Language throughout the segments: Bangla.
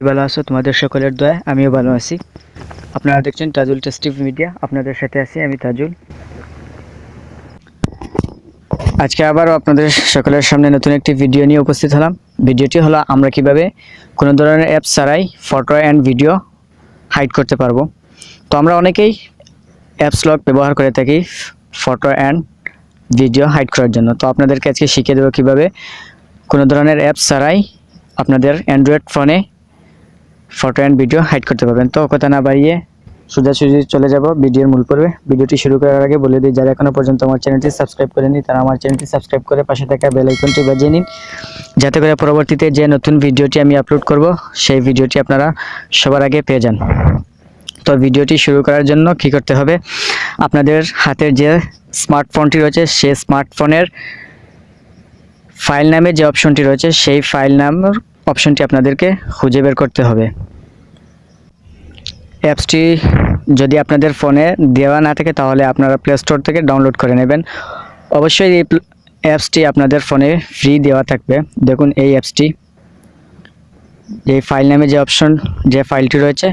ভালো আছো? তোমাদের সকলের দয়ায় আমিও ভালো আছি। আপনারা দেখছেন তাজুল টেস্টিভ মিডিয়া। আপনাদের সাথে আছি আমি তাজুল। আজকে আবারও আপনাদের সকলের সামনে নতুন একটি ভিডিও নিয়ে উপস্থিত হলাম। ভিডিওটি হলো আমরা কিভাবে কোনো ধরনের অ্যাপ ছাড়াই ফটো অ্যান্ড ভিডিও হাইড করতে পারবো। তো আমরা অনেকেই অ্যাপস লক ব্যবহার করে থাকি ফটো অ্যান্ড ভিডিও হাইড করার জন্য। তো আপনাদেরকে আজকে শিখিয়ে দেবো কীভাবে কোনো ধরনের অ্যাপস ছাড়াই আপনাদের অ্যান্ড্রয়েড ফোনে ফটো অ্যান্ড ভিডিও হাইড করতে পারবেন। তো কথা না বাড়িয়ে সোজাসুজি চলে যাব ভিডিওর মূল পর্বে। ভিডিওটি শুরু করার আগে বলে দিই, যারা এখনও পর্যন্ত আমার চ্যানেলটি সাবস্ক্রাইব করেনি তারা আমার চ্যানেলটি সাবস্ক্রাইব করে পাশে থাকা বেল আইকনটি বাজিয়ে নিন, যাতে করে পরবর্তীতে যে নতুন ভিডিওটি আমি আপলোড করব সেই ভিডিওটি আপনারা সবার আগে পেয়ে যান। তো ভিডিওটি শুরু করার জন্য কি করতে হবে, আপনাদের হাতের যে স্মার্টফোনটি রয়েছে সেই স্মার্টফোনের ফাইল নামে যে অপশনটি রয়েছে সেই ফাইল নামের অপশনটি আপনাদেরকে খুঁজে বের করতে হবে। অ্যাপসটি যদি আপনাদের ফোনে দেওয়া না থাকে তাহলে আপনারা প্লে স্টোর থেকে ডাউনলোড করে নেবেন। অবশ্যই এই অ্যাপসটি আপনাদের ফোনে ফ্রি দেওয়া থাকবে। দেখুন এই অ্যাপসটি, এই ফাইল নামে যে অপশন যে ফাইলটি রয়েছে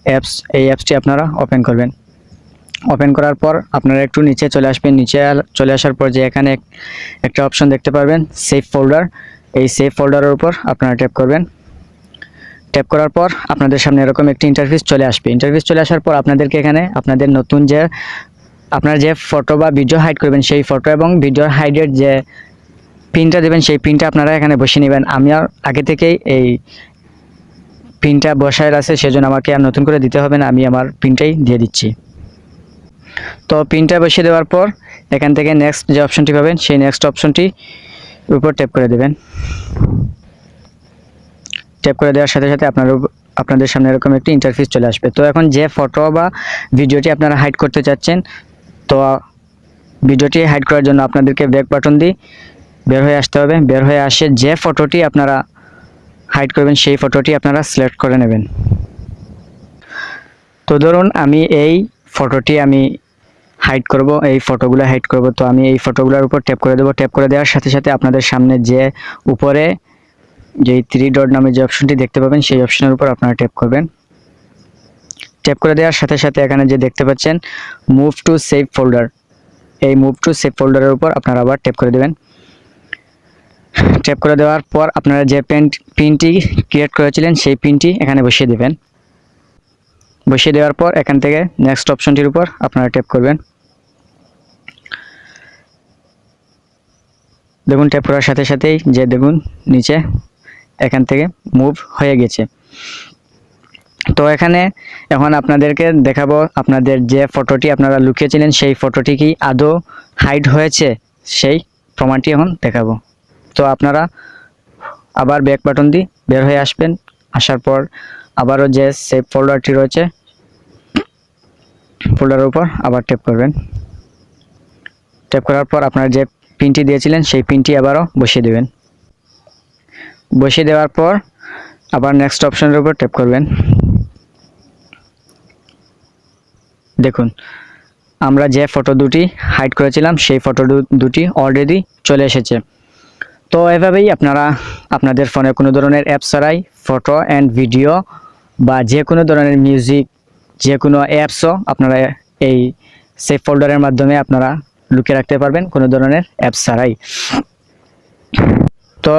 অ্যাপস, এই অ্যাপসটি আপনারা ওপেন করবেন। ওপেন করার পর আপনারা একটু নিচে চলে আসবেন। নিচে চলে আসার পর যে এখানে একটা অপশন দেখতে পারবেন সেভ ফোল্ডার, এই সেভ ফোল্ডারের উপর আপনারা ট্যাপ করবেন। ট্যাপ করার পর আপনাদের সামনে এরকম একটি ইন্টারফেস চলে আসবে। ইন্টারফেস চলে আসার পর আপনাদেরকে এখানে আপনাদের নতুন যে আপনারা যে ফটো বা ভিডিও হাইড করবেন সেই ফটো এবং ভিডিও হাইডের যে পিনটা দেবেন সেই পিনটা আপনারা এখানে বসিয়ে নেবেন। আমি আর আগে থেকেই এই পিনটা বসায় আছে, সেজন্য আমাকে আর নতুন করে দিতে হবে না, আমি আমার পিনটাই দিয়ে দিচ্ছি। তো পিনটা বসিয়ে দেওয়ার পর এখান থেকে নেক্সট যে অপশনটি পাবেন সেই নেক্সট অপশনটি উপর ট্যাপ করে দেবেন। ট্যাপ করে দেওয়ার সাথে সাথে আপনাদের সামনে এরকম একটি ইন্টারফেস চলে আসবে। তো এখন যে ফটো বা ভিডিওটি আপনারা হাইড করতে চাচ্ছেন, তো ভিডিওটি হাইড করার জন্য আপনাদেরকে ব্যাক বাটন দিয়ে বের হয়ে আসতে হবে। বের হয়ে আসে যে ফটোটি আপনারা হাইড করবেন সেই ফটোটি আপনারা সিলেক্ট করে নেবেন। তো ধরুন আমি এই ফটোটি হাইড করব, এই ফটোগুলো হাইড করব। তো আমি এই ফটোগুলোর উপর ট্যাপ করে দেবো। ট্যাপ করে দেওয়ার সাথে সাথে আপনাদের সামনে যে উপরে যে 3 ডট নামে যে অপশনটি দেখতে পাবেন সেই অপশনের উপর আপনারা ট্যাপ করবেন। ট্যাপ করে দেওয়ার সাথে সাথে এখানে যে দেখতে পাচ্ছেন মুভ টু সেভ ফোল্ডার, এই মুভ টু সেভ ফোল্ডারের উপর আপনারা আবার ট্যাপ করে দেবেন। ট্যাপ করে দেওয়ার পর আপনারা যে পিনটি ক্রিয়েট করেছিলেন সেই পিনটি এখানে বসিয়ে দেবেন। বসিয়ে দেওয়ার পর এখান থেকে নেক্সট অপশনটির উপর আপনারা ট্যাপ করবেন। দেখুন ট্যাপ করার সাথে সাথেই যে দেখুন নিচে এখান থেকে মুভ হয়ে গেছে। তো এখানে এখন আপনাদেরকে দেখাবো আপনাদের যে ফটোটি আপনারা লুকিয়েছিলেন সেই ফটোটি কি আদৌ হাইড হয়েছে সেই প্রমাণটি এখন দেখাবো। তো আপনারা আবার ব্যাক বাটন দিয়ে বের হয়ে আসবেন। আসার পর আবারও যে সেভ ফোল্ডারটি রয়েছে ফোল্ডারের উপর আবার ট্যাপ করবেন। ট্যাপ করার পর আপনারা যে পিনটি দিয়েছিলেন সেই পিনটি আবারও বসিয়ে দেবেন। বসিয়ে দেওয়ার পর আবার নেক্সট অপশনের উপর ট্যাপ করবেন। দেখুন আমরা যে ফটো দুটি হাইড করেছিলাম সেই ফটো দুটি অলরেডি চলে এসেছে। তো এভাবেই আপনারা আপনাদের ফোনে কোনো ধরনের অ্যাপ ছাড়াই ফটো অ্যান্ড ভিডিও বা যে কোনো ধরনের মিউজিক যে কোনো অ্যাপসও আপনারা এই সেভ ফোল্ডারের মাধ্যমে আপনারা লুকিয়ে রাখতে পারবেন কোনো ধরনের অ্যাপ ছাড়াই। তো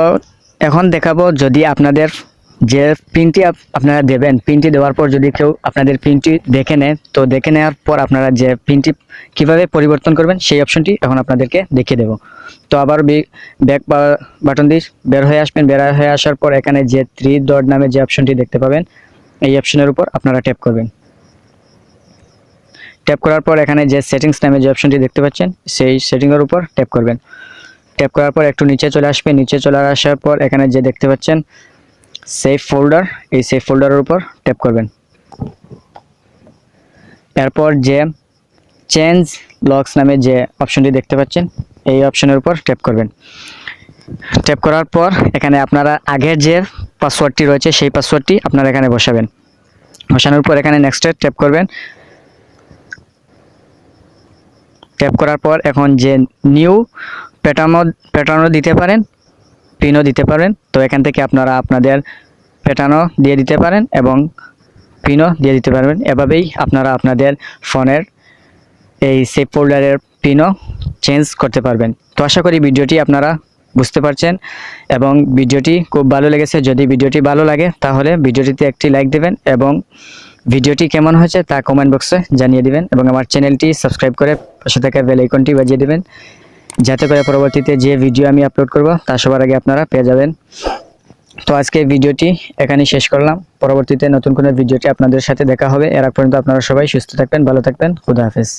এখন দেখাবো যদি আপনাদের যে পিনটি আপনারা দেবেন, পিনটি দেওয়ার পর যদি কেউ আপনাদের পিনটি দেখে নেয়, তো দেখে নেওয়ার পর আপনারা যে পিনটি কিভাবে পরিবর্তন করবেন সেই অপশনটি এখন আপনাদেরকে দেখিয়ে দেব। তো আবার ব্যাক বাটন দিয়ে বের হয়ে আসবেন। বের হয়ে আসার পর এখানে যে 3 ডট নামে যে অপশনটি দেখতে পাবেন এই অপশনের উপর আপনারা ট্যাপ করবেন। ট্যাপ করার পর এখানে যে সেটিংস নামে যে অপশনটি দেখতে পাচ্ছেন সেই সেটিংয়ের উপর ট্যাপ করবেন। ট্যাপ করার পর একটু নিচে চলে আসবেন। নিচে চলে আসার পর এখানে যে দেখতে পাচ্ছেন সেভ ফোল্ডার, এই সেভ ফোল্ডারের উপর ট্যাপ করবেন। এরপর যে চেঞ্জ লকস নামে যে অপশনটি দেখতে পাচ্ছেন এই অপশনের উপর ট্যাপ করবেন। ট্যাপ করার পর এখানে আপনারা আগের যে পাসওয়ার্ডটি রয়েছে সেই পাসওয়ার্ডটি আপনারা এখানে বসাবেন। বসানোর পর এখানে নেক্সটে ট্যাপ করবেন। ট্যাপ করার পর এখন যে নিউ প্যাটার্নও দিতে পারেন, পিনও দিতে পারেন। তো এখান থেকে আপনারা আপনাদের প্যাটার্নও দিয়ে দিতে পারেন এবং পিনও দিয়ে দিতে পারবেন। এভাবেই আপনারা আপনাদের ফোনের এই সেভ ফোল্ডারের পিনও চেঞ্জ করতে পারবেন। তো আশা করি ভিডিওটি আপনারা বুঝতে পারছেন এবং ভিডিওটি খুব ভালো লেগেছে। যদি ভিডিওটি ভালো লাগে তাহলে ভিডিওটিতে একটি লাইক দেবেন এবং ভিডিওটি কেমন হয়েছে তা কমেন্ট বক্সে জানিয়ে দিবেন এবং আমার চ্যানেলটি সাবস্ক্রাইব করে পাশে থাকা বেল আইকনটি বাজিয়ে দিবেন, যাতে করে পরবর্তীতে যে ভিডিও আমি আপলোড করব তা সবার আগে আপনারা পেয়ে যাবেন। তো আজকে ভিডিওটি এখানেই শেষ করলাম। পরবর্তীতে নতুন কোনো ভিডিওটি আপনাদের সাথে দেখা হবে। এর আগ পর্যন্ত আপনারা সবাই সুস্থ থাকবেন, ভালো থাকবেন। খুদা হাফেজ।